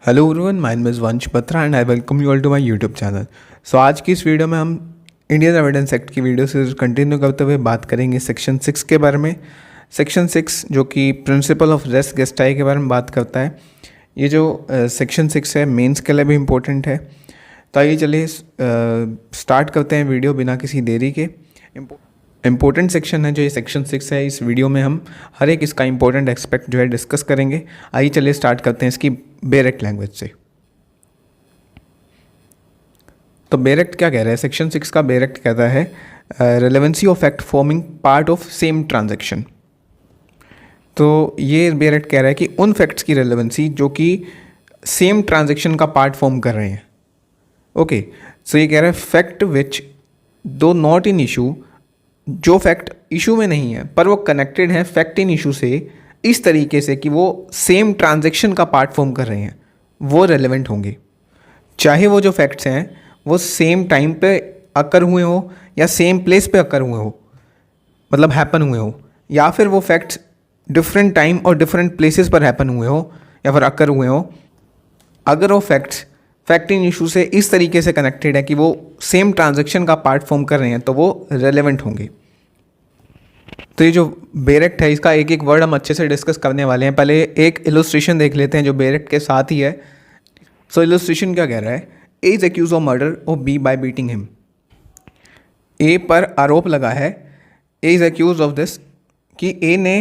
Hello everyone, my name is Vansh Batra and I welcome you all to my YouTube channel. So आज की इस video में हम Indian evidence act की video से कंटिन्यू करते हुए बात करेंगे सेक्शन 6 के बारे में। सेक्शन 6 जो कि प्रिंसिपल ऑफ रेस्ट गेस्टाई के बारे में बात करता है। ये जो सेक्शन 6 है मेंस के लिए भी इम्पोर्टेंट है। तो आइए चलिए स्टार्ट करते हैं वीडियो बिना किसी देरी के। इम्पोर्टेंट सेक्शन है जो ये सेक्शन 6 है। इस वीडियो में हम हर एक इसका इम्पोर्टेंट एस्पेक्ट जो है डिस्कस करेंगे। आइए चलिए स्टार्ट करते हैं इसकी बेयर एक्ट लैंग्वेज से। तो बेयर एक्ट क्या कह रहा है? सेक्शन 6 का बेयर एक्ट कहता है relevancy of act forming part of same transaction. तो ये बेयर एक्ट कह रहा है कि उन फैक्ट्स की रेलेवेंसी जो कि सेम ट्रांजैक्शन का पार्ट फॉर्म कर रहे हैं। ओके, सो ये कह रहा है फैक्ट विच दो नॉट इन इशू, जो फैक्ट इशू में नहीं है पर वो कनेक्टेड है फैक्ट इन इशू से इस तरीके से कि वो सेम ट्रांजैक्शन का पार्ट फॉर्म कर रहे हैं, वो रेलेवेंट होंगे। चाहे वो जो फैक्ट्स हैं वो सेम टाइम पे अकर हुए हो या सेम प्लेस पे अकर हुए हो, मतलब हैपन हुए हो, या फिर वो फैक्ट्स डिफरेंट टाइम और डिफरेंट प्लेसेस पर हैपन हुए हो या फिर अकर हुए हो। अगर वो फैक्ट्स फैक्ट इन इशू से इस तरीके से कनेक्टेड है कि वो सेम ट्रांजैक्शन का पार्ट फॉर्म कर रहे हैं तो वो रेलेवेंट होंगे। तो ये जो बेयर एक्ट है इसका एक एक वर्ड हम अच्छे से डिस्कस करने वाले हैं। पहले एक इलस्ट्रेशन देख लेते हैं जो बेयर एक्ट के साथ ही है। सो इलस्ट्रेशन क्या कह रहा है? A is accused of murder of B by beating him. A पर आरोप लगा है, A is accused of this, कि ए ने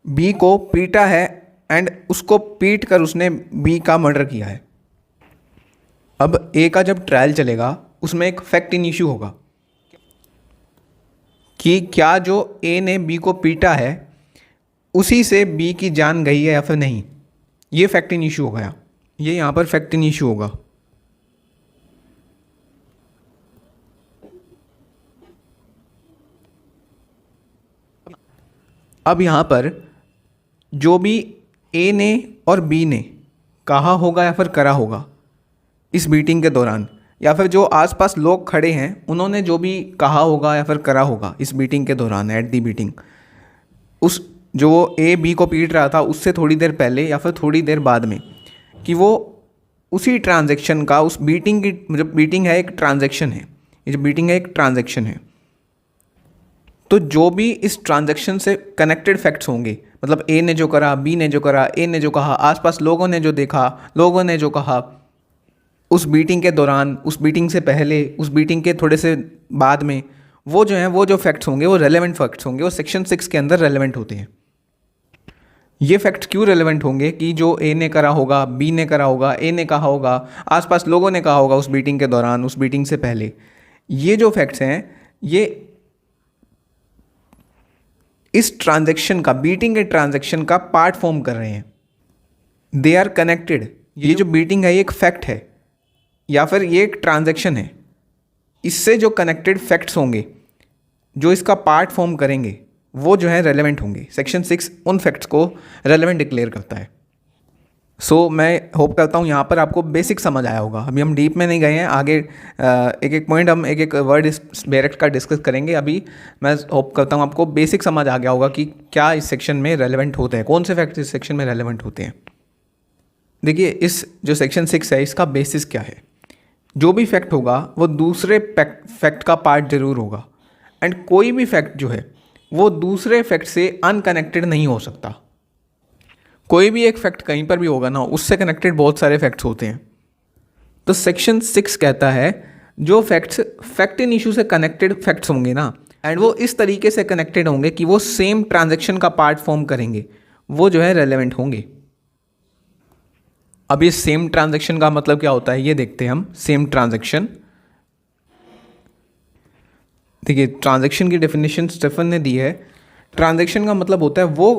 बी को पीटा है एंड उसको पीट कर उसने बी का मर्डर किया है। अब ए का जब ट्रायल चलेगा उसमें एक फैक्ट इन इशू होगा कि क्या जो ए ने बी को पीटा है उसी से बी की जान गई है या फिर नहीं। ये फैक्ट इन इशू हो गया, ये यहाँ पर फैक्ट इन इशू होगा। अब यहाँ पर जो भी ए ने और बी ने कहा होगा या फिर करा होगा इस बीटिंग के दौरान, या फिर जो आसपास लोग खड़े हैं उन्होंने जो भी कहा होगा या फिर करा होगा इस बीटिंग के दौरान, एट दी बीटिंग, उस जो ए बी को पीट रहा था उससे थोड़ी देर पहले या फिर थोड़ी देर बाद में, कि वो उसी ट्रांजैक्शन का, उस बीटिंग की, जो बीटिंग है एक ट्रांजैक्शन है, ये जो बीटिंग है एक ट्रांजैक्शन है, तो जो भी इस ट्रांजैक्शन से कनेक्टेड फैक्ट्स होंगे, मतलब ए ने जो करा, बी ने जो करा, ए ने जो कहा, आसपास लोगों ने जो देखा, लोगों ने जो कहा, उस बीटिंग के दौरान, उस बीटिंग से पहले, उस बीटिंग के थोड़े से बाद में, वो जो हैं वो जो फैक्ट्स होंगे वो रेलेवेंट फैक्ट्स होंगे, वो सेक्शन 6 के अंदर रेलेवेंट होते हैं। ये फैक्ट्स क्यों रेलेवेंट होंगे? कि जो ए ने करा होगा, बी ने करा होगा, ए ने कहा होगा, आसपास लोगों ने कहा होगा उस बीटिंग के दौरान, उस बीटिंग से पहले, ये जो फैक्ट्स हैं ये इस ट्रांजैक्शन का, बीटिंग के ट्रांजैक्शन का पार्ट फॉर्म कर रहे हैं। They are connected. ये जो बीटिंग है ये एक फैक्ट है या फिर ये एक ट्रांजैक्शन है। इससे जो कनेक्टेड फैक्ट्स होंगे जो इसका पार्ट फॉर्म करेंगे वो जो है रेलेवेंट होंगे। सेक्शन 6 उन फैक्ट्स को रेलेवेंट डिक्लेयर करता है। सो मैं होप करता हूँ यहाँ पर आपको बेसिक समझ आया होगा। अभी हम डीप में नहीं गए हैं, आगे एक एक पॉइंट हम एक एक वर्ड इस बेयर एक्ट का डिस्कस करेंगे। अभी मैं होप करता हूँ आपको बेसिक समझ आ गया होगा कि क्या इस सेक्शन में रेलेवेंट होते हैं, कौन से फैक्ट्स इस सेक्शन में रेलेवेंट होते हैं। देखिए, इस जो सेक्शन 6 है इसका बेसिस क्या है? जो भी फैक्ट होगा वो दूसरे फैक्ट का पार्ट जरूर होगा, एंड कोई भी फैक्ट जो है वो दूसरे फैक्ट से अनकनेक्टेड नहीं हो सकता। कोई भी एक फैक्ट कहीं पर भी होगा ना, उससे कनेक्टेड बहुत सारे फैक्ट्स होते हैं। तो सेक्शन 6 कहता है जो फैक्ट्स फैक्ट इन इशू से कनेक्टेड फैक्ट्स होंगे ना, एंड वो इस तरीके से कनेक्टेड होंगे कि वो सेम ट्रांजैक्शन का पार्ट फॉर्म करेंगे, वो जो है रेलेवेंट होंगे। अब ये सेम ट्रांजैक्शन का मतलब क्या होता है ये देखते हैं हम। सेम ट्रांजैक्शन, देखिए ट्रांजैक्शन की डेफिनेशन स्टेफन ने दी है। ट्रांजैक्शन का मतलब होता है वो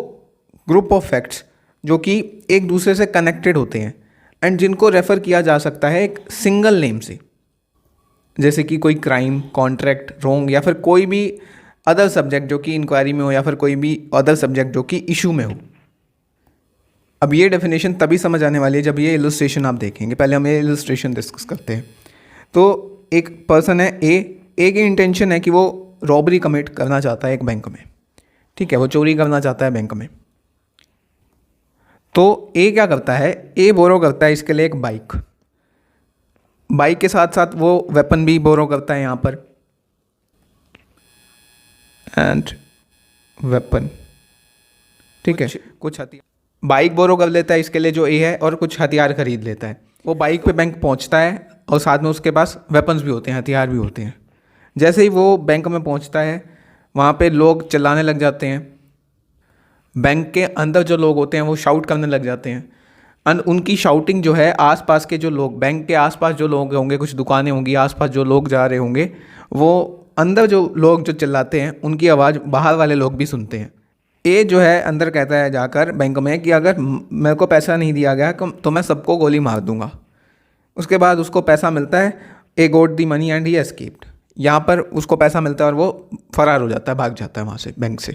ग्रुप ऑफ फैक्ट्स जो कि एक दूसरे से कनेक्टेड होते हैं एंड जिनको रेफर किया जा सकता है एक सिंगल नेम से, जैसे कि कोई क्राइम, कॉन्ट्रैक्ट, रोंग, या फिर कोई भी अदर सब्जेक्ट जो कि इंक्वायरी में हो, या फिर कोई भी अदर सब्जेक्ट जो कि इशू में हो। अब ये डेफिनेशन तभी समझ आने वाली है जब ये इलस्ट्रेशन आप देखेंगे। पहले हम ये इलस्ट्रेशन डिस्कस करते हैं। तो एक पर्सन है ए की इंटेंशन है कि वो रॉबरी कमिट करना चाहता है एक बैंक में, ठीक है, वो चोरी करना चाहता है बैंक में। तो ए क्या करता है, ए बोरो करता है इसके लिए एक बाइक, बाइक के साथ साथ वो वेपन भी बोरो करता है यहाँ पर, एंड वेपन, ठीक है। कुछ हथियार बाइक बोरो कर लेता है इसके लिए जो ए है, और कुछ हथियार खरीद लेता है। वो बाइक पे बैंक पहुँचता है और साथ में उसके पास वेपन्स भी होते हैं, हथियार भी होते हैं। जैसे ही वो बैंक में पहुँचता है वहाँ पे लोग चिल्लाने लग जाते हैं, बैंक के अंदर जो लोग होते हैं वो शाउट करने लग जाते हैं, एंड उनकी शाउटिंग जो है आसपास के जो लोग, बैंक के आसपास जो लोग होंगे, कुछ दुकानें होंगी आसपास जो लोग जा रहे होंगे, वो अंदर जो लोग जो चिल्लाते हैं उनकी आवाज़ बाहर वाले लोग भी सुनते हैं। ए जो है अंदर कहता है जाकर बैंक में कि अगर मेरे को पैसा नहीं दिया गया तो मैं सबको गोली मार दूंगा। उसके बाद उसको पैसा मिलता है, A got the money and he escaped. यहाँ पर उसको पैसा मिलता है और वो फरार हो जाता है, भाग जाता है वहाँ से, बैंक से।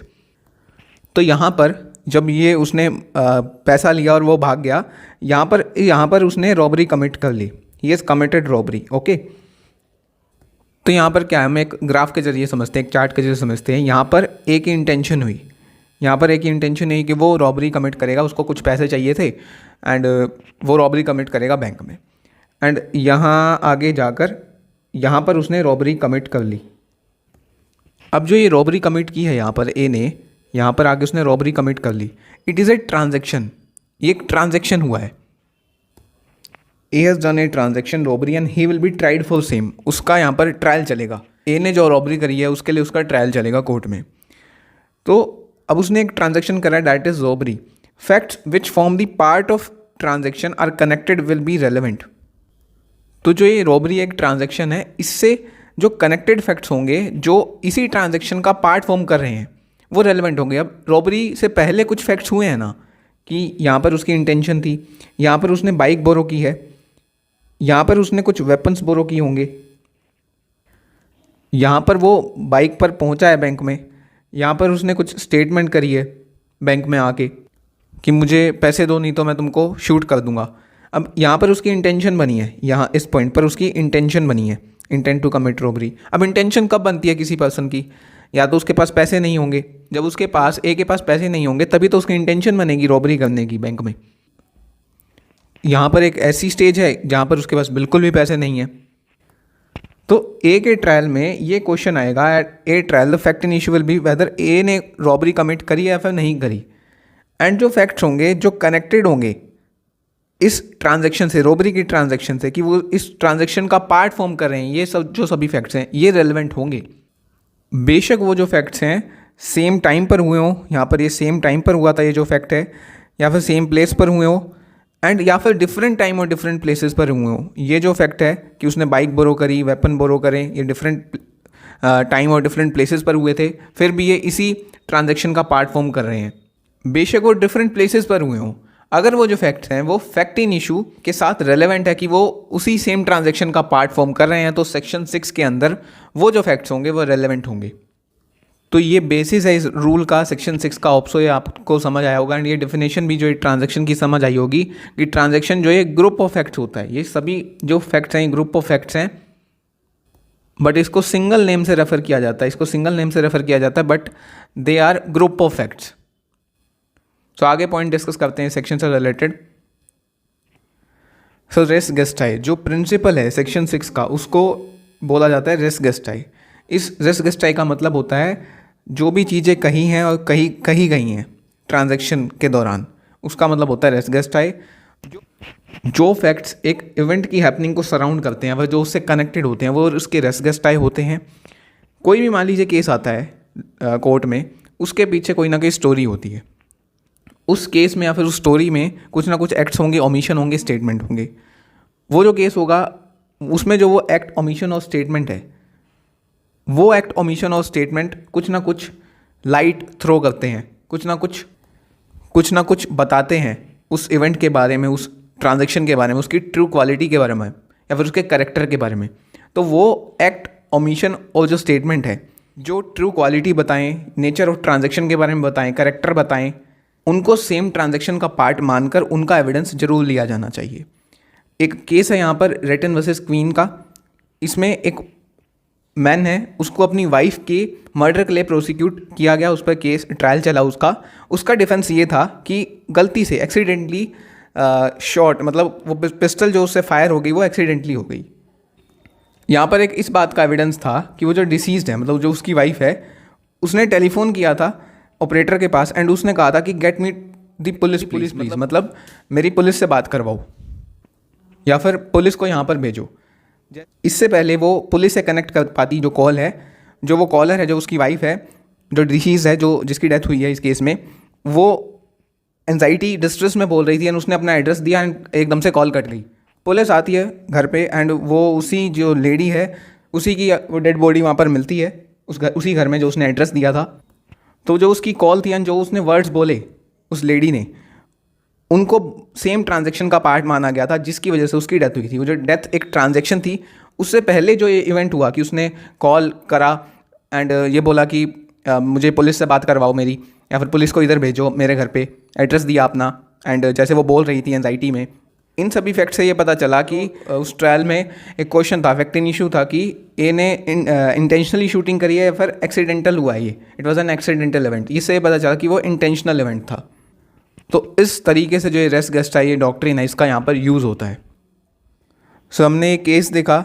तो यहाँ पर जब ये उसने पैसा लिया और वो भाग गया, यहाँ पर उसने रॉबरी कमिट कर ली, he has committed robbery, okay. तो यहाँ पर क्या है, हम एक ग्राफ के जरिए समझते हैं, एक चार्ट के जरिए समझते हैं। यहाँ पर एक ही इंटेंशन हुई, यहाँ पर एक ही इंटेंशन है कि वो रॉबरी कमिट करेगा, उसको कुछ पैसे चाहिए थे एंड वो रॉबरी कमिट करेगा बैंक में। एंड यहाँ आगे जाकर यहाँ पर उसने रॉबरी कमिट कर ली। अब जो ये रॉबरी कमिट की है यहाँ पर ए ने, यहाँ पर आगे उसने रॉबरी कमिट कर ली। इट इज़ ए ट्रांजेक्शन, ये एक ट्रांजेक्शन हुआ है। A has done a transaction robbery and he will be tried for same. उसका यहाँ पर ट्रायल चलेगा, ए ने जो रॉबरी करी है उसके लिए उसका ट्रायल चलेगा कोर्ट में। तो अब उसने एक ट्रांजेक्शन करा है, that is robbery. Facts which form the part of transaction are connected will be relevant. तो जो ये रॉबरी एक ट्रांजेक्शन है, इससे जो कनेक्टेड फैक्ट्स होंगे जो इसी ट्रांजेक्शन का पार्ट फॉर्म कर रहे हैं वो रेलेवेंट होंगे। अब रॉबरी से पहले कुछ फैक्ट्स हुए हैं ना, कि यहाँ पर उसकी इंटेंशन थी, यहाँ पर उसने बाइक बोरो की है, यहाँ पर उसने कुछ वेपन्स बोरो किए होंगे, यहाँ पर वो बाइक पर पहुँचा है बैंक में, यहाँ पर उसने कुछ स्टेटमेंट करी है बैंक में आके कि मुझे पैसे दो नहीं तो मैं तुमको शूट कर दूंगा। अब यहाँ पर उसकी इंटेंशन बनी है, यहाँ इस पॉइंट पर उसकी इंटेंशन बनी है, इंटेंट टू कमिट रॉबरी। अब इंटेंशन कब बनती है किसी पर्सन की, या तो उसके पास पैसे नहीं होंगे, जब उसके पास ए के पास पैसे नहीं होंगे तभी तो उसकी इंटेंशन बनेगी रॉबरी करने की बैंक में। यहाँ पर एक ऐसी स्टेज है जहाँ पर उसके पास बिल्कुल भी पैसे नहीं है। तो ए के ट्रायल में ये क्वेश्चन आएगा, at a trial the fact in issue will be whether A ने रॉबरी कमिट करी है या फिर नहीं करी। एंड जो फैक्ट्स होंगे जो कनेक्टेड होंगे इस ट्रांजैक्शन से, रॉबरी की ट्रांजैक्शन से, कि वो इस ट्रांजैक्शन का पार्ट फॉर्म कर रहे हैं, ये सब जो सभी फैक्ट्स हैं ये रेलेवेंट होंगे। बेशक वो जो फैक्ट्स हैं सेम टाइम पर हुए हों, यहाँ पर ये सेम टाइम पर हुआ था ये जो फैक्ट है, या फिर सेम प्लेस पर हुए हों, एंड या फिर डिफरेंट टाइम और डिफरेंट प्लेसेस पर हुए हों। ये जो फैक्ट है कि उसने बाइक बोरो करी, वेपन बोरो करें, ये डिफरेंट टाइम और डिफरेंट प्लेसेस पर हुए थे, फिर भी ये इसी ट्रांजैक्शन का पार्ट फॉर्म कर रहे हैं। बेशक वो डिफरेंट प्लेसेस पर हुए हों, अगर वो जो फैक्ट्स हैं वो फैक्ट इन इशू के साथ रेलेवेंट है कि वो उसी सेम ट्रांजैक्शन का पार्ट फॉर्म कर रहे हैं, तो सेक्शन 6 के अंदर वो जो फैक्ट्स होंगे वो रेलेवेंट होंगे। तो ये बेसिस है इस रूल का, सेक्शन 6 का। ऑप्सो ये आपको समझ आया होगा, एंड ये डेफिनेशन भी जो ट्रांजैक्शन की समझ आई होगी कि ट्रांजैक्शन जो है ग्रुप ऑफ फैक्ट्स होता है। ये सभी जो फैक्ट्स हैं ग्रुप ऑफ फैक्ट्स हैं, बट इसको सिंगल नेम से रेफर किया जाता है, इसको सिंगल नेम से रेफर किया जाता है, but they are group of facts. तो आगे पॉइंट डिस्कस करते हैं सेक्शन से रिलेटेड। सो रेस गेस्टाई जो प्रिंसिपल है सेक्शन 6 का, उसको बोला जाता है रेस गेस्टाई। इस रेस गेस्टाई का मतलब होता है जो भी चीज़ें कही हैं और कही गई हैं ट्रांजैक्शन के दौरान, उसका मतलब होता है रेस गेस्टाई। जो फैक्ट्स एक इवेंट की हैपनिंग को सराउंड करते हैं, वह जो उससे कनेक्टेड होते हैं, वो उसके रेस गेस्टाई होते हैं। कोई भी मान लीजिए केस आता है कोर्ट में, उसके पीछे कोई ना कोई स्टोरी होती है। उस केस में या फिर उस स्टोरी में कुछ ना कुछ एक्ट्स होंगे, ओमिशन होंगे, स्टेटमेंट होंगे। वो जो केस होगा उसमें जो वो एक्ट, ओमिशन और स्टेटमेंट है, वो एक्ट, ओमिशन और स्टेटमेंट कुछ ना कुछ लाइट थ्रो करते हैं, कुछ ना कुछ बताते हैं उस इवेंट के बारे में, उस ट्रांजैक्शन के बारे में, उसकी ट्रू क्वालिटी के बारे में या फिर उसके कैरेक्टर के बारे में। तो वो एक्ट, ओमिशन और जो स्टेटमेंट है जो ट्रू क्वालिटी बताएं, नेचर ऑफ ट्रांजैक्शन के बारे में बताएं, कैरेक्टर बताएं, उनको सेम ट्रांजैक्शन का पार्ट मानकर उनका एविडेंस जरूर लिया जाना चाहिए। एक केस है यहाँ पर रेटन वर्सेस क्वीन का। इसमें एक मैन है उसको अपनी वाइफ के मर्डर के लिए प्रोसिक्यूट किया गया, उस पर केस ट्रायल चला उसका डिफेंस ये था कि गलती से एक्सीडेंटली शॉट, मतलब वो पिस्टल जो उससे फायर हो गई वो एक्सीडेंटली हो गई। यहाँ पर एक इस बात का एविडेंस था कि वो जो डिसीज्ड है, मतलब जो उसकी वाइफ है, उसने टेलीफोन किया था ऑपरेटर के पास एंड उसने कहा था कि get me the police please, मतलब मेरी पुलिस से बात करवाओ या फिर पुलिस को यहाँ पर भेजो। इससे पहले वो पुलिस से कनेक्ट कर पाती जो कॉल है, जो वो कॉलर है जो उसकी वाइफ है, जो डिसीज है, जो जिसकी डेथ हुई है इस केस में, वो एंजाइटी डिस्ट्रेस में बोल रही थी एंड उसने अपना एड्रेस दिया एंड एकदम से कॉल कट गई। पुलिस आती है घर पे एंड वो उसी जो लेडी है उसी की वो डेड बॉडी वहाँ पर मिलती है उसी घर में जो उसने एड्रेस दिया था। तो जो उसकी कॉल थी एंड जो उसने वर्ड्स बोले उस लेडी ने, उनको सेम ट्रांजैक्शन का पार्ट माना गया था जिसकी वजह से उसकी डेथ हुई थी। वो जो डेथ एक ट्रांजैक्शन थी, उससे पहले जो ये इवेंट हुआ कि उसने कॉल करा एंड ये बोला कि मुझे पुलिस से बात करवाओ मेरी, या फिर पुलिस को इधर भेजो मेरे घर पे, एड्रेस दिया अपना एंड जैसे वो बोल रही थी एंजाइटी में। इन सभी फैक्ट से ये पता चला कि उस ट्रायल में एक क्वेश्चन था, फैक्टिंग इशू था कि ए ने इंटेंशनली शूटिंग करी है या फिर एक्सीडेंटल हुआ है ये, it was an accidental event. इससे ये पता चला कि वो इंटेंशनल इवेंट था। तो इस तरीके से जो ये रेस गेस्टाई डॉक्ट्रिन है इसका यहाँ पर यूज़ होता है। सो हमने एक केस देखा,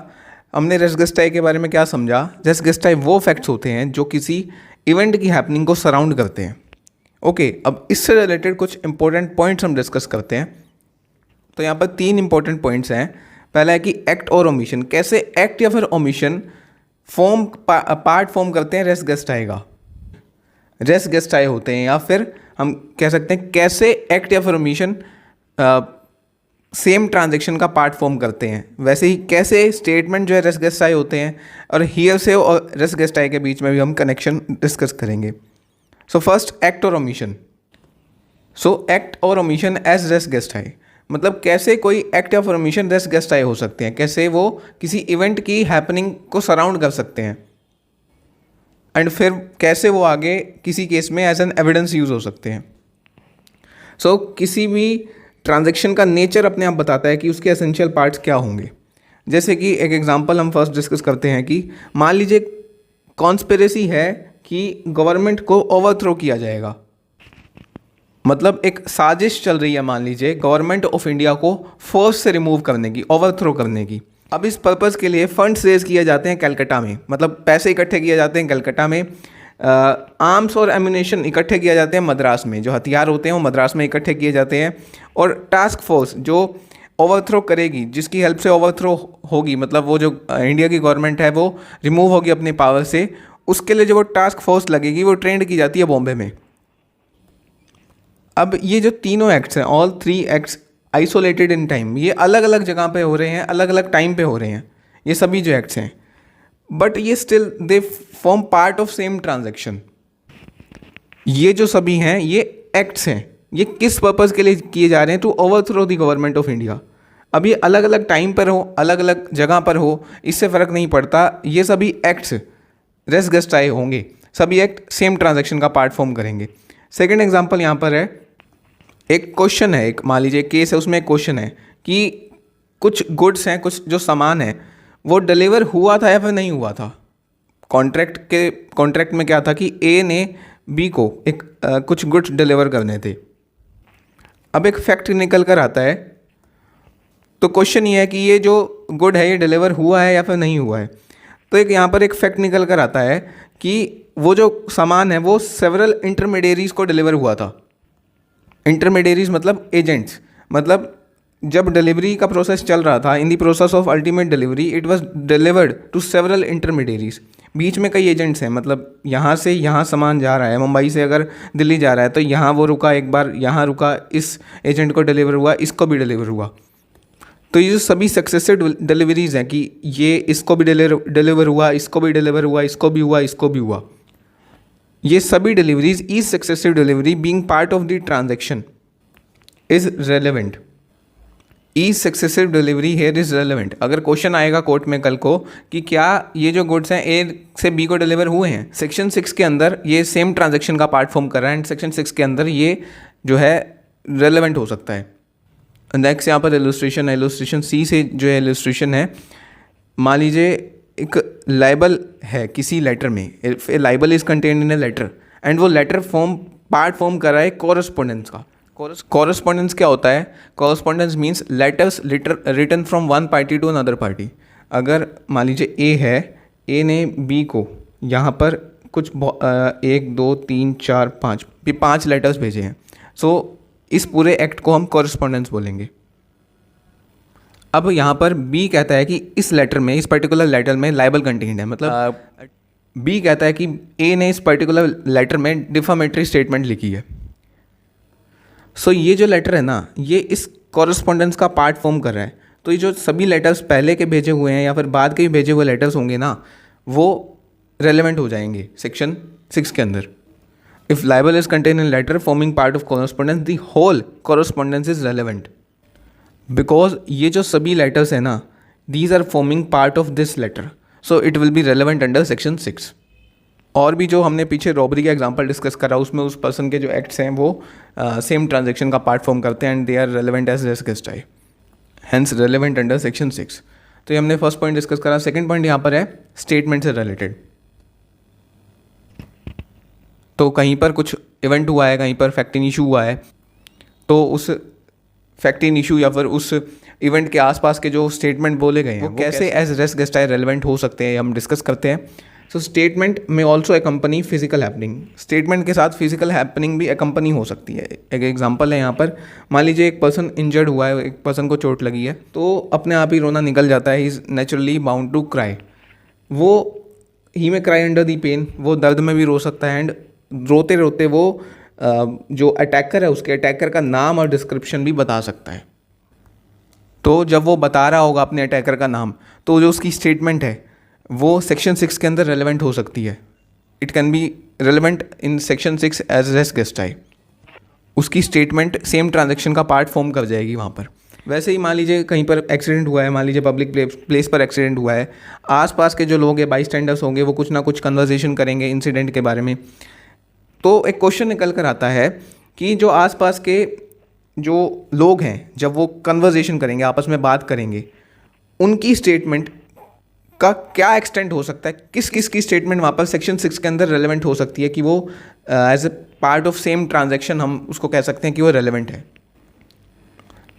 हमने रेस गेस्टाई के बारे में क्या समझा। रेस गेस्टाई वो फैक्ट्स होते हैं जो किसी इवेंट की हैपनिंग को सराउंड करते हैं। ओके, अब इससे रिलेटेड कुछ इंपॉर्टेंट पॉइंट्स हम डिस्कस करते हैं। तो यहाँ पर 3 इंपॉर्टेंट पॉइंट्स हैं। पहला है कि एक्ट और ओमिशन, कैसे एक्ट या फिर ओमिशन पार्ट फॉर्म करते हैं रेस गेस्टाई का, रेस गेस्टाई होते हैं, या फिर हम कह सकते हैं कैसे एक्ट या फिर ओमिशन सेम ट्रांजैक्शन का पार्ट फॉर्म करते हैं। वैसे ही कैसे स्टेटमेंट जो है रेस गेस्टाई होते हैं, और हियर से और रेस गेस्टाई के बीच में भी हम कनेक्शन डिस्कस करेंगे। सो फर्स्ट, एक्ट और ओमिशन। सो एक्ट और ओमिशन एज रेस गेस्टाई, मतलब कैसे कोई एक्ट या फिर ओमिशन रेस गेस्टाई हो सकते हैं, कैसे वो किसी इवेंट की हैपनिंग को सराउंड कर सकते हैं एंड फिर कैसे वो आगे किसी केस में एज एन एविडेंस यूज़ हो सकते हैं। सो किसी भी ट्रांजैक्शन का नेचर अपने आप बताता है कि उसके एसेंशियल पार्ट्स क्या होंगे। जैसे कि एक एग्जांपल हम फर्स्ट डिस्कस करते हैं कि मान लीजिए कॉन्स्पिरेसी है कि गवर्नमेंट को ओवरथ्रो किया जाएगा, मतलब एक साजिश चल रही है मान लीजिए गवर्नमेंट ऑफ इंडिया को फोर्स से रिमूव करने की, ओवरथ्रो करने की। अब इस पर्पज़ के लिए फंड्स रेज किए जाते हैं कलकत्ता में, मतलब पैसे इकट्ठे किए जाते हैं कलकत्ता में, आर्म्स और एम्यूनेशन इकट्ठे किए जाते हैं मद्रास में, जो हथियार होते हैं वो मद्रास में इकट्ठे किए जाते हैं, और टास्क फोर्स जो ओवरथ्रो करेगी, जिसकी हेल्प से ओवरथ्रो होगी, मतलब वो जो इंडिया की गवर्नमेंट है वो रिमूव होगी अपने पावर से, उसके लिए जो वो टास्क फोर्स लगेगी वो ट्रेंड की जाती है बॉम्बे में। अब ये जो तीनों एक्ट्स हैं, all 3 acts isolated in time, ये अलग अलग जगह पे हो रहे हैं, अलग अलग टाइम पे हो रहे हैं, ये सभी जो एक्ट्स हैं, बट ये still they form part of same transaction. ये जो सभी हैं ये एक्ट्स हैं, ये किस पर्पज़ के लिए किए जा रहे हैं, to overthrow the government of India. अब ये अलग अलग टाइम पर हो, अलग अलग जगह पर हो, इससे फ़र्क नहीं पड़ता, ये सभी एक्ट्स रेस गेस्टाई होंगे, सभी एक्ट सेम ट्रांजैक्शन का पार्ट फॉर्म करेंगे। सेकेंड एग्जाम्पल यहाँ पर है, एक क्वेश्चन है, एक मान लीजिए केस है, उसमें एक क्वेश्चन है कि कुछ गुड्स हैं, कुछ जो सामान है वो डिलीवर हुआ था या फिर नहीं हुआ था। कॉन्ट्रैक्ट में क्या था कि ए ने बी को एक कुछ गुड्स डिलीवर करने थे। अब एक फैक्ट निकल कर आता है, तो क्वेश्चन ये है कि ये जो गुड है ये डिलीवर हुआ है या फिर नहीं हुआ है। तो एक यहाँ पर एक फैक्ट निकल कर आता है कि वो जो सामान है वो सेवरल इंटरमीडियरीज को डिलीवर हुआ था। इंटरमीडियरीज मतलब एजेंट्स, मतलब जब डिलीवरी का प्रोसेस चल रहा था, in the process of ultimate delivery it was delivered to several intermediaries. बीच में कई एजेंट्स हैं, मतलब यहाँ से यहाँ सामान जा रहा है, मुंबई से अगर दिल्ली जा रहा है तो यहाँ वो रुका, एक बार यहाँ रुका, इस एजेंट को डिलीवर हुआ, इसको भी डिलीवर हुआ। तो ये जो सभी सक्सेसिव डिलीवरीज हैं कि ये इसको भी डिलीवर हुआ, इसको भी डिलीवर हुआ, इसको भी हुआ, इसको भी हुआ, ये सभी deliveries, each successive delivery being part of the transaction is relevant. Each successive delivery here is relevant. अगर क्वेश्चन आएगा कोर्ट में कल को कि क्या ये जो गुड्स हैं ए से बी को डिलीवर हुए हैं, सेक्शन 6 के अंदर ये सेम ट्रांजैक्शन का पार्ट फॉर्म कर रहा है एंड सेक्शन 6 के अंदर ये जो है रेलेवेंट हो सकता है। नेक्स्ट यहाँ पर इलस्ट्रेशन है, इलस्ट्रेशन सी से जो है इलस्ट्रेशन है, मान लीजिए एक लायबल है किसी लेटर में, if a libel is contained in a letter and वो लेटर पार्ट फॉर्म कर रहा है कॉरस्पॉन्डेंस का। कॉरस्पॉन्डेंस क्या होता है? Correspondence means letters written from one party to another party. अगर मान लीजिए ए है, ए ने बी को यहाँ पर कुछ 1 2 3 4 5 भी 5 लेटर्स भेजे हैं, सो इस पूरे एक्ट को हम कॉरस्पॉन्डेंस बोलेंगे। अब यहाँ पर बी कहता है कि इस लेटर में, इस पर्टिकुलर लेटर में लाइबल कंटेंट है, मतलब बी कहता है कि ए ने इस पर्टिकुलर लेटर में डिफामेटरी स्टेटमेंट लिखी है। सो ये जो लेटर है ना, ये इस कॉरस्पॉन्डेंस का पार्ट फॉर्म कर रहा है। तो ये जो सभी लेटर्स पहले के भेजे हुए हैं या फिर बाद के भी भेजे हुए लेटर्स होंगे ना, वो रेलेवेंट हो जाएंगे सेक्शन 6 के अंदर। If libel is contain in letter forming part of correspondence, the whole correspondence is relevant, because ये जो सभी लेटर्स हैं ना, these are forming part of this letter, so it will be relevant under section 6। और भी जो हमने पीछे रॉबरी का एग्जांपल डिस्कस करा, उसमें उस पर्सन के जो एक्ट्स हैं वो सेम ट्रांजैक्शन का पार्ट फॉर्म करते हैं and they are relevant as res gestae, hence relevant under section 6। तो ये हमने फर्स्ट पॉइंट डिस्कस करा। सेकंड पॉइंट यहाँ पर है स्टेटमेंट से रिलेटेड। तो कहीं पर कुछ इवेंट हुआ है, कहीं पर फैक्टिंग इशू हुआ है, तो उस फैक्टिंग इशू या फिर उस इवेंट के आसपास के जो स्टेटमेंट बोले गए हैं वो कैसे एज रेस गेस्टाई रेलेवेंट हो सकते हैं, हम डिस्कस करते हैं। सो स्टेटमेंट में ऑल्सो एकम्पनी फिजिकल हैपनिंग, स्टेटमेंट के साथ फिजिकल हैपनिंग भी एकम्पनी हो सकती है। एक एग्जांपल है यहाँ पर, मान लीजिए एक पर्सन इंजर्ड हुआ है, एक पर्सन को चोट लगी है, तो अपने आप ही रोना निकल जाता है, he is naturally bound to cry. वो ही में क्राई अंडर दी पेन, वो दर्द में भी रो सकता है एंड रोते रोते वो जो अटैकर है उसके अटैकर का नाम और डिस्क्रिप्शन भी बता सकता है। तो जब वो बता रहा होगा अपने अटैकर का नाम, तो जो उसकी स्टेटमेंट है वो सेक्शन 6 के अंदर रेलेवेंट हो सकती है। It can be relevant in section 6 as res gestae. उसकी स्टेटमेंट सेम ट्रांजैक्शन का पार्ट फॉर्म कर जाएगी वहाँ पर। वैसे ही मान लीजिए कहीं पर एक्सीडेंट हुआ है, मान लीजिए पब्लिक प्लेस पर एक्सीडेंट हुआ है, आसपास के जो लोग हैं, बाई स्टैंडर्स होंगे, वो कुछ ना कुछ कन्वर्सेशन करेंगे इंसिडेंट के बारे में। तो एक क्वेश्चन निकल कर आता है कि जो आसपास के जो लोग हैं, जब वो कन्वर्सेशन करेंगे, आपस में बात करेंगे, उनकी स्टेटमेंट का क्या एक्सटेंट हो सकता है, किस किस की स्टेटमेंट वहाँ पर सेक्शन 6 के अंदर रेलेवेंट हो सकती है कि वो as a part of same transaction हम उसको कह सकते हैं कि वो रेलेवेंट है।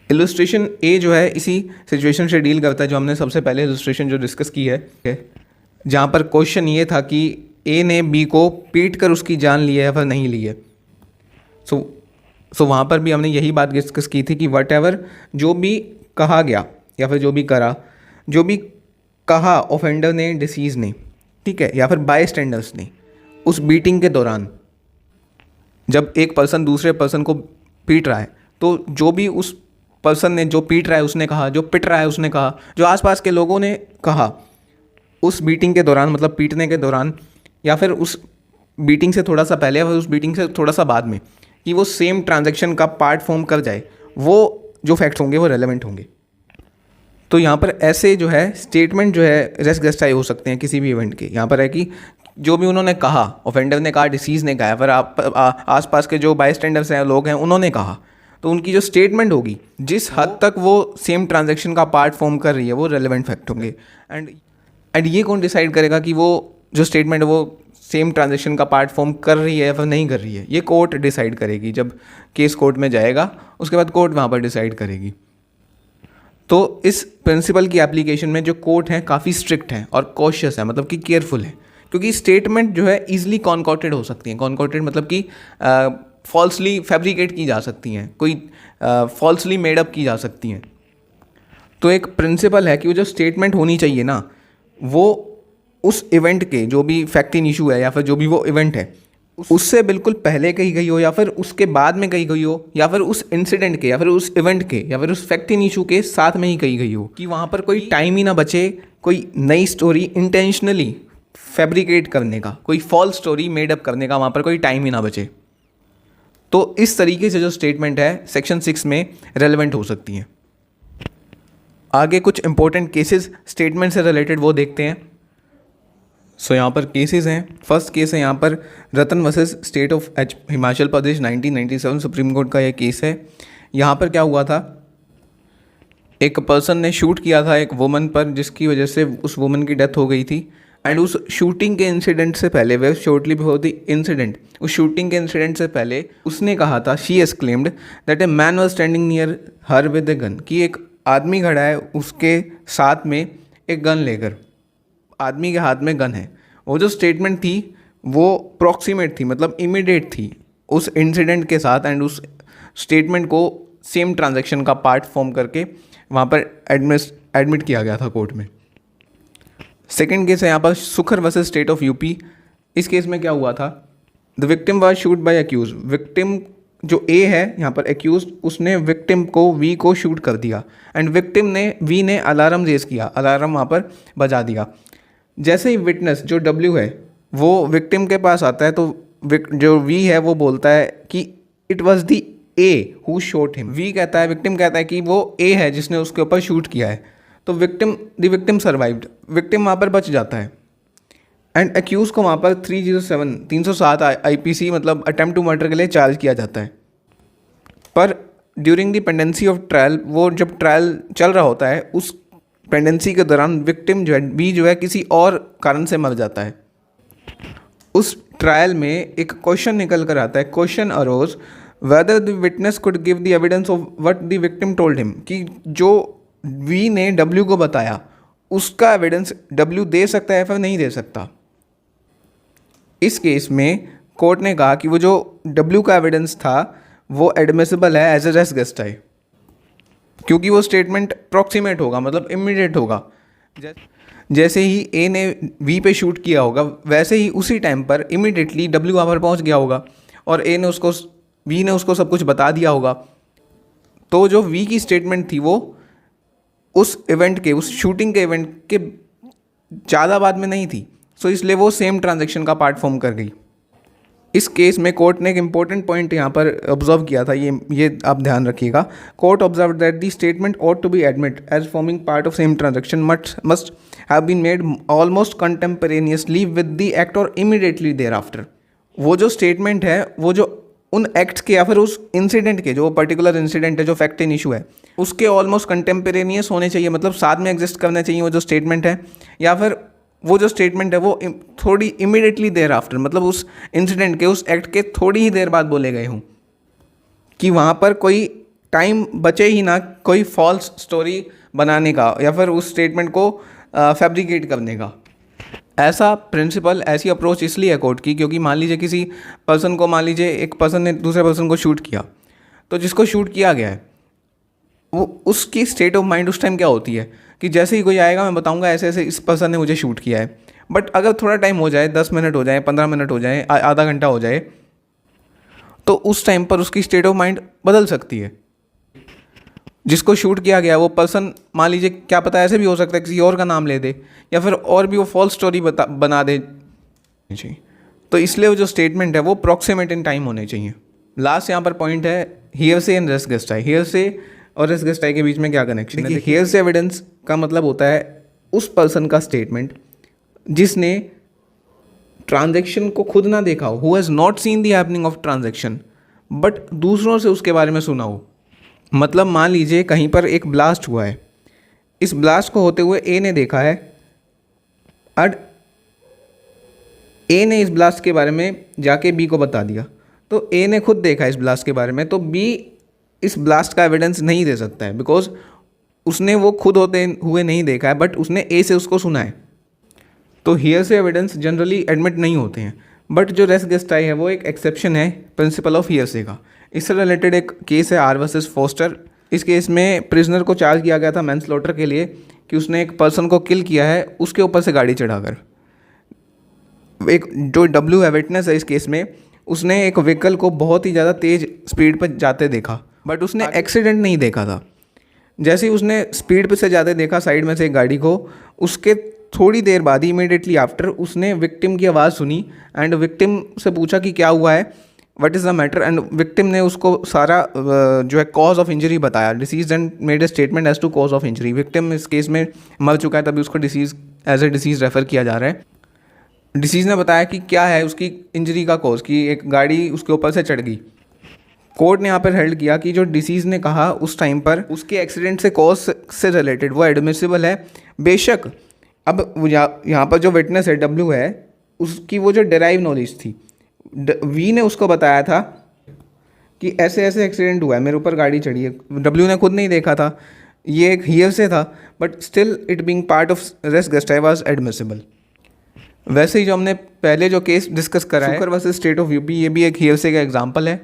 इलस्ट्रेशन ए जो है इसी सिचुएशन से डील करता है, जो हमने सबसे पहले इलस्ट्रेशन जो डिस्कस की है, जहाँ पर क्वेश्चन ये था कि ए ने बी को पीट कर उसकी जान ली है या फिर नहीं ली है। सो वहाँ पर भी हमने यही बात डिस्कस की थी कि वट एवर जो भी कहा गया या फिर जो भी करा, जो भी कहा ऑफेंडर ने, डिसीज ने, ठीक है, या फिर बाय स्टैंडर्स ने, उस बीटिंग के दौरान जब एक पर्सन दूसरे पर्सन को पीट रहा है, तो जो भी उस पर्सन ने, जो पीट रहा है उसने कहा, जो पिट रहा है उसने कहा, जो आसपास के लोगों ने कहा उस बीटिंग के दौरान, मतलब पीटने के दौरान, या फिर उस बीटिंग से थोड़ा सा पहले या फिर उस बीटिंग से थोड़ा सा बाद में, कि वो सेम ट्रांजैक्शन का पार्ट फॉर्म कर जाए, वो जो फैक्ट्स होंगे वो रेलेवेंट होंगे। तो यहाँ पर ऐसे जो है स्टेटमेंट जो है रेस गेस्टाई हो सकते हैं किसी भी इवेंट के। यहाँ पर है कि जो भी उन्होंने कहा, ऑफेंडर ने कहा, डिसीज ने कहा, फिर आसपास के जो बाय स्टैंडर्स हैं, लोग हैं, उन्होंने कहा, तो उनकी जो स्टेटमेंट होगी, जिस हद तक वो सेम ट्रांजैक्शन का पार्ट फॉर्म कर रही है, वो रेलेवेंट फैक्ट होंगे। एंड ये कौन डिसाइड करेगा कि वो जो स्टेटमेंट है वो सेम ट्रांजैक्शन का पार्ट फॉर्म कर रही है या फिर नहीं कर रही है? ये कोर्ट डिसाइड करेगी। जब केस कोर्ट में जाएगा उसके बाद कोर्ट वहाँ पर डिसाइड करेगी। तो इस प्रिंसिपल की एप्लीकेशन में जो कोर्ट हैं काफ़ी स्ट्रिक्ट हैं और कॉशियस है, मतलब कि केयरफुल है, क्योंकि स्टेटमेंट जो है ईजिली कॉन्कॉर्टेड हो सकती हैं। कॉन्कॉर्टेड मतलब कि फॉल्सली फैब्रिकेट की जा सकती हैं, कोई फॉल्सली मेडअप की जा सकती हैं। तो एक प्रिंसिपल है कि वो जो स्टेटमेंट होनी चाहिए ना, वो उस इवेंट के जो भी फैक्टिंग इशू है या फिर जो भी वो इवेंट है उससे बिल्कुल पहले कही गई हो या फिर उसके बाद में कही गई हो, या फिर उस इंसिडेंट के या फिर उस इवेंट के या फिर उस फैक्टिंग इशू के साथ में ही कही गई हो, कि वहाँ पर कोई टाइम ही ना बचे कोई नई स्टोरी इंटेंशनली फैब्रिकेट करने का, कोई फॉल्स स्टोरी मेडअप करने का, वहाँ पर कोई टाइम ही ना बचे। तो इस तरीके से जो स्टेटमेंट है सेक्शन 6 में रेलेवेंट हो सकती हैं। आगे कुछ इंपॉर्टेंट केसेस स्टेटमेंट से रिलेटेड वो देखते हैं। सो यहाँ पर केसेस हैं। फर्स्ट केस है यहाँ पर Ratan versus state of Himachal Pradesh 1997 supreme court का यह केस है। यहाँ पर क्या हुआ था, एक पर्सन ने शूट किया था एक वुमन पर, जिसकी वजह से उस वुमन की डेथ हो गई थी। एंड उस शूटिंग के इंसिडेंट से पहले, वे शॉर्टली बिफोर द इंसिडेंट, उस शूटिंग के इंसिडेंट से पहले उसने कहा था, she has claimed that a man was standing near her with a gun, कि एक आदमी खड़ा है उसके साथ में एक गन लेकर, आदमी के हाथ में गन है। वो जो स्टेटमेंट थी वो प्रॉक्सीमेट थी, मतलब इमीडिएट थी उस इंसिडेंट के साथ, एंड उस स्टेटमेंट को सेम ट्रांजैक्शन का पार्ट फॉर्म करके वहाँ पर एडमिट किया गया था कोर्ट में। सेकेंड केस है यहाँ पर Sukhar versus state of UP. इस केस में क्या हुआ था, the victim was shot by accused, victim जो ए है यहाँ पर एक्यूज, उसने विक्टिम को वी को शूट कर दिया, एंड विक्टिम ने वी ने अलार्म रेज किया, अलार्म वहाँ पर बजा दिया। जैसे ही विटनेस जो डब्ल्यू है वो विक्टिम के पास आता है, तो जो वी है वो बोलता है कि it was the A who shot him. वी कहता है, विक्टिम कहता है कि वो ए है जिसने उसके ऊपर शूट किया है। तो विक्टिम सर्वाइव्ड, विक्टिम वहाँ पर बच जाता है, एंड एक्यूज को वहाँ पर 307 IPC मतलब अटेम्प्ट टू मर्डर के लिए चार्ज किया जाता है। पर during the pendency of trial, वो जब ट्रायल चल रहा होता है उस पेंडेंसी के दौरान विक्टिम जो है बी जो है किसी और कारण से मर जाता है। उस ट्रायल में एक क्वेश्चन निकल कर आता है, question arose whether the witness could give the evidence of what the victim told him, कि जो वी ने डब्ल्यू को बताया उसका एविडेंस डब्ल्यू दे सकता है या फिर नहीं दे सकता। इस केस में कोर्ट ने कहा कि वो जो डब्ल्यू का एविडेंस था वो एडमिसिबल है एज ए रेस गेस्टाई, क्योंकि वो स्टेटमेंट प्रॉक्सीमेट होगा, मतलब इमीडिएट होगा। जैसे ही ए ने वी पे शूट किया होगा वैसे ही उसी टाइम पर इमीडिएटली डब्ल्यू वहाँ पर पहुँच गया होगा और वी ने उसको सब कुछ बता दिया होगा। तो जो वी की स्टेटमेंट थी वो उस शूटिंग के इवेंट के ज़्यादा बाद में नहीं थी, सो इसलिए वो सेम ट्रांजैक्शन का पार्ट फॉर्म कर गई। इस केस में कोर्ट ने एक इंपॉर्टेंट पॉइंट यहाँ पर ऑब्जर्व किया था, ये आप ध्यान रखिएगा। Court observe that the statement ought to be admitted as forming part of same transaction must have been made almost contemporaneously with the act or immediately thereafter। वो जो स्टेटमेंट है वो जो उन एक्ट्स के या फिर उस इंसिडेंट के, जो पर्टिकुलर इंसिडेंट है जो फैक्ट इन इशू है उसके ऑलमोस्ट कंटेम्परेनियस होने चाहिए, मतलब साथ में एग्जिस्ट करने चाहिए वो जो स्टेटमेंट है, या फिर वो जो स्टेटमेंट है वो थोड़ी इमीडिएटली देर आफ्टर, मतलब उस इंसिडेंट के उस एक्ट के थोड़ी ही देर बाद बोले गए हों, कि वहाँ पर कोई टाइम बचे ही ना कोई फॉल्स स्टोरी बनाने का या फिर उस स्टेटमेंट को फैब्रिकेट करने का। ऐसा प्रिंसिपल, ऐसी अप्रोच इसलिए है कोर्ट की क्योंकि मान लीजिए किसी पर्सन को, मान लीजिए एक पर्सन ने दूसरे पर्सन को शूट किया, तो जिसको शूट किया गया है वो उसकी स्टेट ऑफ माइंड उस टाइम क्या होती है कि जैसे ही कोई आएगा मैं बताऊंगा ऐसे ऐसे इस पर्सन ने मुझे शूट किया है। बट अगर थोड़ा टाइम हो जाए, 10 मिनट हो जाए, 15 मिनट हो जाए, आधा घंटा हो जाए, तो उस टाइम पर उसकी स्टेट ऑफ माइंड बदल सकती है। जिसको शूट किया गया वो पर्सन, मान लीजिए क्या पता ऐसे भी हो सकता है किसी और का नाम ले दे या फिर और भी वो फॉल्स स्टोरी बना दे जी। तो इसलिए वो जो स्टेटमेंट है वो प्रॉक्सिमेट इन टाइम होने चाहिए। लास्ट यहाँ पर पॉइंट है हियरसे एंड रेस गेस्टाई। हियरसे और रेस गेस्टाई के बीच में क्या कनेक्शन है? हियरसे एविडेंस का मतलब होता है उस पर्सन का स्टेटमेंट जिसने ट्रांजैक्शन को खुद ना देखा हो, who has not seen the happening of transaction, but दूसरों से उसके बारे में सुना हो। मतलब मान लीजिए कहीं पर एक ब्लास्ट हुआ है, इस ब्लास्ट को होते हुए ए ने देखा है और ए ने इस ब्लास्ट के बारे में जाके बी को बता दिया, तो ए ने खुद देखा इस ब्लास्ट के बारे में, तो बी इस ब्लास्ट का एविडेंस नहीं दे सकता है बिकॉज उसने वो खुद होते हुए नहीं देखा है, बट उसने ए से उसको सुना है। तो हियर से एविडेंस जनरली एडमिट नहीं होते हैं, बट जो रेस गेस्टाई है वो एक एक्सेप्शन है प्रिंसिपल ऑफ हियर से का। इससे रिलेटेड एक केस है आर वर्सेस फोस्टर। इस केस में प्रिजनर को चार्ज किया गया था मैनस्लॉटर के लिए कि उसने एक पर्सन को किल किया है उसके ऊपर से गाड़ी चढ़ाकर। एक जो डब्ल्यू है विटनेस है इस केस में, उसने एक व्हीकल को बहुत ही ज़्यादा तेज़ स्पीड पर जाते देखा, बट उसने एक्सीडेंट नहीं देखा था। जैसे ही उसने स्पीड पे से जाते देखा साइड में से एक गाड़ी को, उसके थोड़ी देर बाद ही इमीडिएटली आफ्टर उसने विक्टिम की आवाज़ सुनी एंड विक्टिम से पूछा कि क्या हुआ है, what is the matter, and victim ने उसको सारा जो है कॉज ऑफ इंजरी बताया, deceased and made a statement as to cause of injury. Victim इस केस में मर चुका है, तभी उसको deceased as a deceased refer किया जा रहा है। डिसीज़ ने बताया कि क्या है उसकी इंजरी का कॉज, कि एक गाड़ी उसके ऊपर से चढ़ गई। कोर्ट ने यहाँ पर हेल्ड किया कि जो डिसीज़ ने कहा उस टाइम पर उसके एक्सीडेंट से कॉज से रिलेटेड वो एडमिसिबल है। बेशक अब वो यहाँ पर जो विटनेस है डब्ल्यू है, उसकी वो जो डेराइव नॉलेज थी, वी ने उसको बताया था कि ऐसे ऐसे एक्सीडेंट हुआ है, मेरे ऊपर गाड़ी चढ़ी है। डब्ल्यू ने खुद नहीं देखा था, ये एक हियर से था, but still it being part of res gestae was admissible. वैसे ही जो हमने पहले जो केस डिस्कस करा है, शुकर वर्सेस स्टेट ऑफ यूपी, ये भी एक हियर से का एग्जांपल है।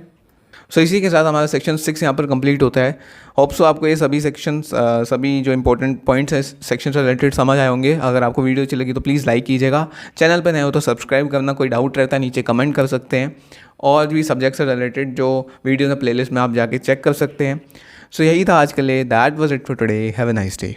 सो इसी के साथ हमारा सेक्शन 6 यहाँ पर कंप्लीट होता है। होप सो आपको ये सभी सेक्शंस सभी जो इंपॉर्टेंट पॉइंट्स हैं सेक्शन से रिलेटेड समझ आए होंगे। अगर आपको वीडियो अच्छी लगी तो प्लीज़ लाइक कीजिएगा, चैनल पर नए हो तो सब्सक्राइब करना, कोई डाउट रहता है नीचे कमेंट कर सकते हैं, और भी सब्जेक्ट से रिलेटेड जो वीडियो है प्लेलिस्ट में आप जाके चेक कर सकते हैं। सो यही था आज के लिए। That was it for today. Have a nice day.